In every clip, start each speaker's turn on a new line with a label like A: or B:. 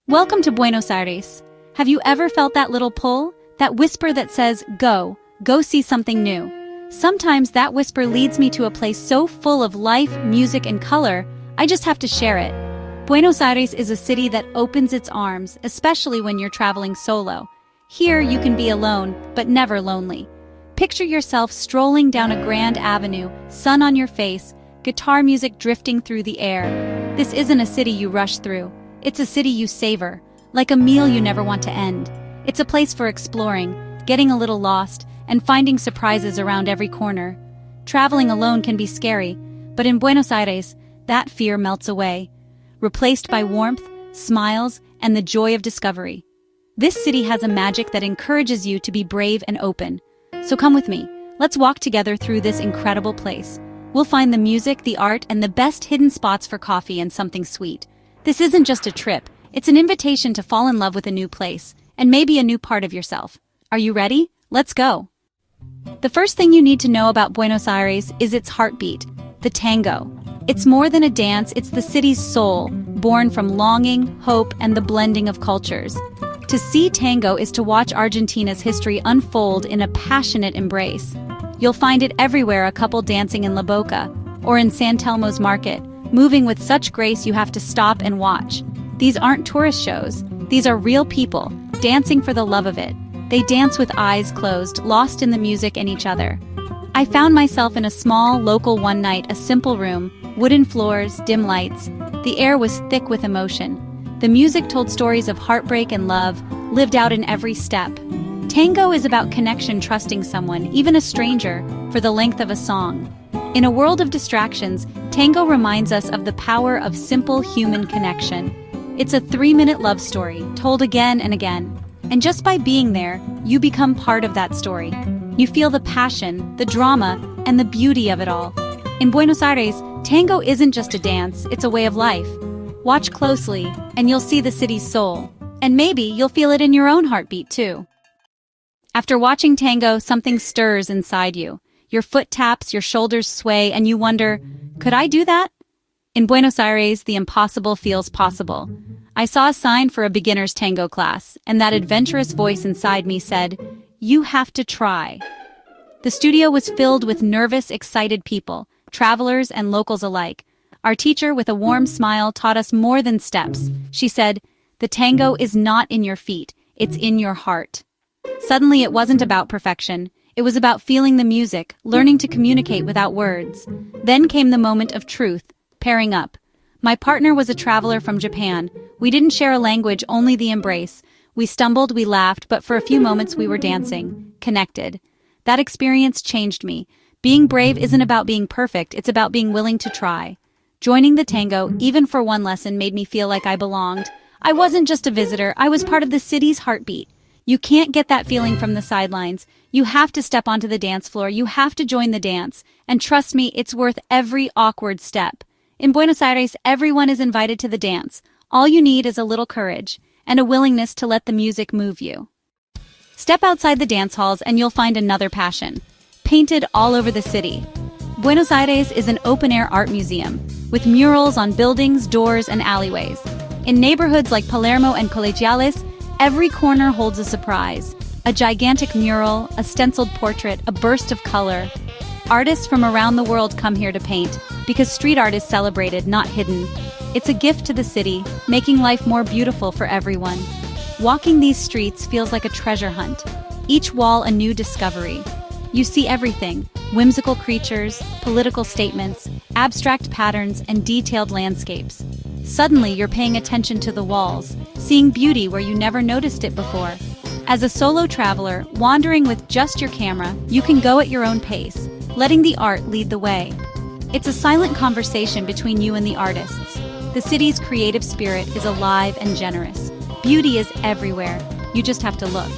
A: Welcome to Buenos Aires. Have you ever felt that little pull? That whisper that says, go see something new. Sometimes that whisper leads me to a place so full of life, music, and color, I just have to share it. Buenos Aires is a city that opens its arms, especially when you're traveling solo. Here, you can be alone, but never lonely. Picture yourself strolling down a grand avenue, sun on your face, guitar music drifting through the air. This isn't a city you rush through. It's a city you savor, like a meal you never want to end. It's a place for exploring, getting a little lost, and finding surprises around every corner. Traveling alone can be scary, but in Buenos Aires, that fear melts away, replaced by warmth, smiles, and the joy of discovery. This city has a magic that encourages you to be brave and open. So come with me. Let's walk together through this incredible place. We'll find the music, the art, and the best hidden spots for coffee and something sweet. This isn't just a trip, it's an invitation to fall in love with a new place, and maybe a new part of yourself. Are you ready? Let's go! The first thing you need to know about Buenos Aires is its heartbeat, the tango. It's more than a dance, it's the city's soul, born from longing, hope, and the blending of cultures. To see tango is to watch Argentina's history unfold in a passionate embrace. You'll find it everywhere, a couple dancing in La Boca, or in San Telmo's market, moving with such grace you have to stop and watch. These aren't tourist shows, these are real people, dancing for the love of it. They dance with eyes closed, lost in the music and each other. I found myself in a small, local one night, a simple room, wooden floors, dim lights. The air was thick with emotion. The music told stories of heartbreak and love, lived out in every step. Tango is about connection, trusting someone, even a stranger, for the length of a song. In a world of distractions, tango reminds us of the power of simple human connection. It's a 3-minute love story, told again and again. And just by being there, you become part of that story. You feel the passion, the drama, and the beauty of it all. In Buenos Aires, tango isn't just a dance, it's a way of life. Watch closely, and you'll see the city's soul. And maybe you'll feel it in your own heartbeat, too. After watching tango, something stirs inside you. Your foot taps, your shoulders sway, and you wonder, could I do that? In Buenos Aires, the impossible feels possible. I saw a sign for a beginner's tango class, and that adventurous voice inside me said, you have to try. The studio was filled with nervous, excited people, travelers and locals alike. Our teacher, with a warm smile, taught us more than steps. She said, the tango is not in your feet, it's in your heart. Suddenly, it wasn't about perfection. It was about feeling the music, learning to communicate without words. Then came the moment of truth, pairing up. My partner was a traveler from Japan. We didn't share a language, only the embrace. We stumbled, we laughed, but for a few moments we were dancing, connected. That experience changed me. Being brave isn't about being perfect, it's about being willing to try. Joining the tango, even for one lesson, made me feel like I belonged. I wasn't just a visitor, I was part of the city's heartbeat. You can't get that feeling from the sidelines. You have to step onto the dance floor, you have to join the dance. And trust me, it's worth every awkward step. In Buenos Aires, everyone is invited to the dance. All you need is a little courage and a willingness to let the music move you. Step outside the dance halls and you'll find another passion, painted all over the city. Buenos Aires is an open-air art museum, with murals on buildings, doors, and alleyways. In neighborhoods like Palermo and Colegiales, every corner holds a surprise. A gigantic mural, a stenciled portrait, a burst of color. Artists from around the world come here to paint, because street art is celebrated, not hidden. It's a gift to the city, making life more beautiful for everyone. Walking these streets feels like a treasure hunt, each wall a new discovery. You see everything, whimsical creatures, political statements, abstract patterns, and detailed landscapes. Suddenly, you're paying attention to the walls, seeing beauty where you never noticed it before. As a solo traveler, wandering with just your camera, you can go at your own pace, letting the art lead the way. It's a silent conversation between you and the artists. The city's creative spirit is alive and generous. Beauty is everywhere. You just have to look.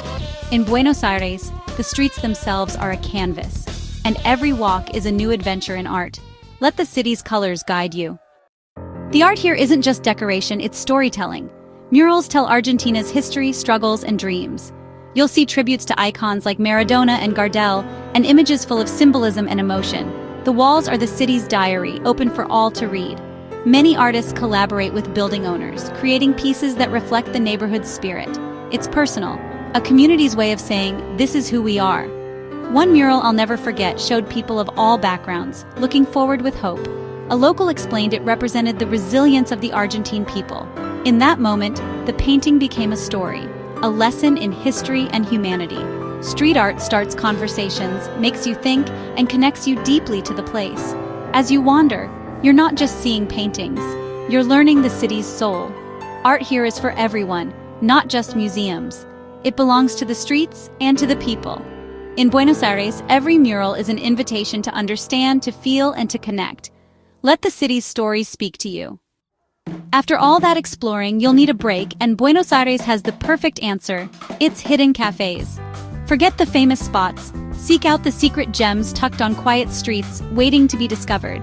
A: In Buenos Aires, the streets themselves are a canvas, and every walk is a new adventure in art. Let the city's colors guide you. The art here isn't just decoration, it's storytelling. Murals tell Argentina's history, struggles, and dreams. You'll see tributes to icons like Maradona and Gardel, and images full of symbolism and emotion. The walls are the city's diary, open for all to read. Many artists collaborate with building owners, creating pieces that reflect the neighborhood's spirit. It's personal, a community's way of saying, this is who we are. One mural I'll never forget showed people of all backgrounds, looking forward with hope. A local explained it represented the resilience of the Argentine people. In that moment, the painting became a story, a lesson in history and humanity. Street art starts conversations, makes you think, and connects you deeply to the place. As you wander, you're not just seeing paintings, you're learning the city's soul. Art here is for everyone, not just museums. It belongs to the streets and to the people. In Buenos Aires, every mural is an invitation to understand, to feel, and to connect. Let the city's stories speak to you. After all that exploring, you'll need a break, and Buenos Aires has the perfect answer. It's hidden cafes. Forget the famous spots. Seek out the secret gems tucked on quiet streets, waiting to be discovered.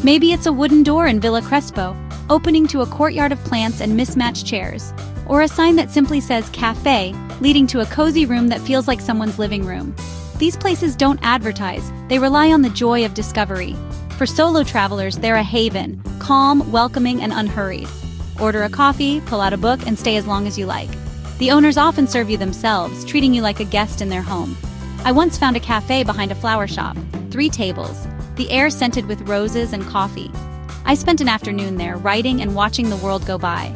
A: Maybe it's a wooden door in Villa Crespo, opening to a courtyard of plants and mismatched chairs. Or a sign that simply says cafe, leading to a cozy room that feels like someone's living room. These places don't advertise, they rely on the joy of discovery. For solo travelers, they're a haven, calm, welcoming, and unhurried. Order a coffee, pull out a book, and stay as long as you like. The owners often serve you themselves, treating you like a guest in their home. I once found a cafe behind a flower shop, 3 tables, the air scented with roses and coffee. I spent an afternoon there, writing and watching the world go by.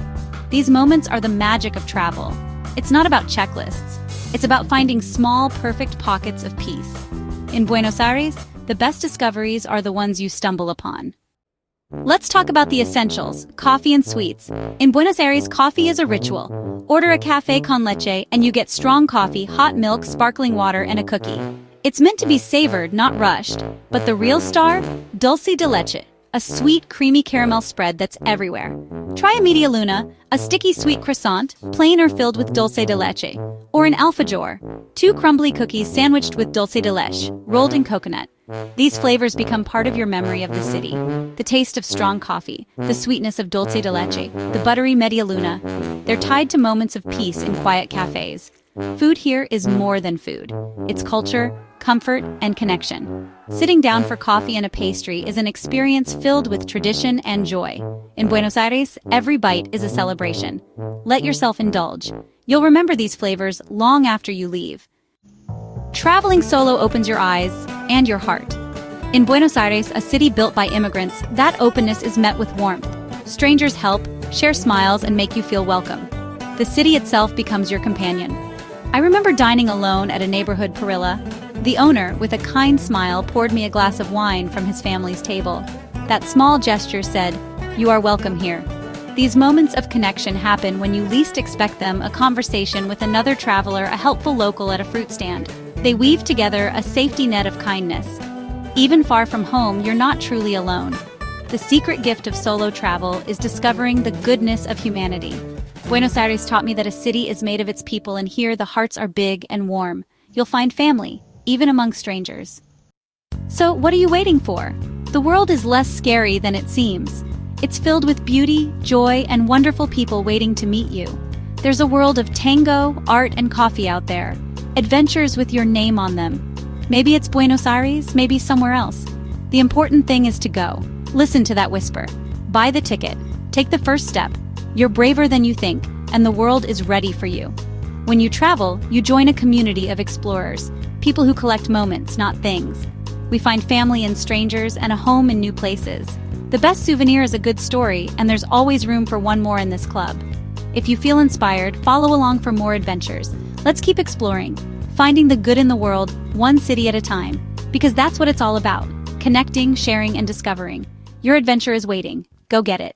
A: These moments are the magic of travel. It's not about checklists. It's about finding small, perfect pockets of peace. In Buenos Aires, the best discoveries are the ones you stumble upon. Let's talk about the essentials, coffee and sweets. In Buenos Aires, coffee is a ritual. Order a café con leche and you get strong coffee, hot milk, sparkling water, and a cookie. It's meant to be savored, not rushed. But the real star? Dulce de leche, a sweet, creamy caramel spread that's everywhere. Try a media luna, a sticky sweet croissant, plain or filled with dulce de leche. Or an alfajor, 2 crumbly cookies sandwiched with dulce de leche, rolled in coconut. These flavors become part of your memory of the city. The taste of strong coffee, the sweetness of dulce de leche, the buttery media luna. They're tied to moments of peace in quiet cafes. Food here is more than food. It's culture, comfort, and connection. Sitting down for coffee and a pastry is an experience filled with tradition and joy. In Buenos Aires, every bite is a celebration. Let yourself indulge. You'll remember these flavors long after you leave. Traveling solo opens your eyes and your heart. In Buenos Aires, a city built by immigrants, that openness is met with warmth. Strangers help, share smiles, and make you feel welcome. The city itself becomes your companion. I remember dining alone at a neighborhood parrilla. The owner, with a kind smile, poured me a glass of wine from his family's table. That small gesture said, "You are welcome here." These moments of connection happen when you least expect them, a conversation with another traveler, a helpful local at a fruit stand. They weave together a safety net of kindness. Even far from home, you're not truly alone. The secret gift of solo travel is discovering the goodness of humanity. Buenos Aires taught me that a city is made of its people, and here the hearts are big and warm. You'll find family, even among strangers. So, what are you waiting for? The world is less scary than it seems. It's filled with beauty, joy, and wonderful people waiting to meet you. There's a world of tango, art, and coffee out there. Adventures with your name on them. Maybe it's Buenos Aires, maybe somewhere else. The important thing is to go. Listen to that whisper. Buy the ticket. Take the first step. You're braver than you think, and the world is ready for you. When you travel, you join a community of explorers, people who collect moments, not things. We find family in strangers and a home in new places. The best souvenir is a good story, and there's always room for one more in this club. If you feel inspired, follow along for more adventures. Let's keep exploring, finding the good in the world, one city at a time, because that's what it's all about, connecting, sharing, and discovering. Your adventure is waiting. Go get it.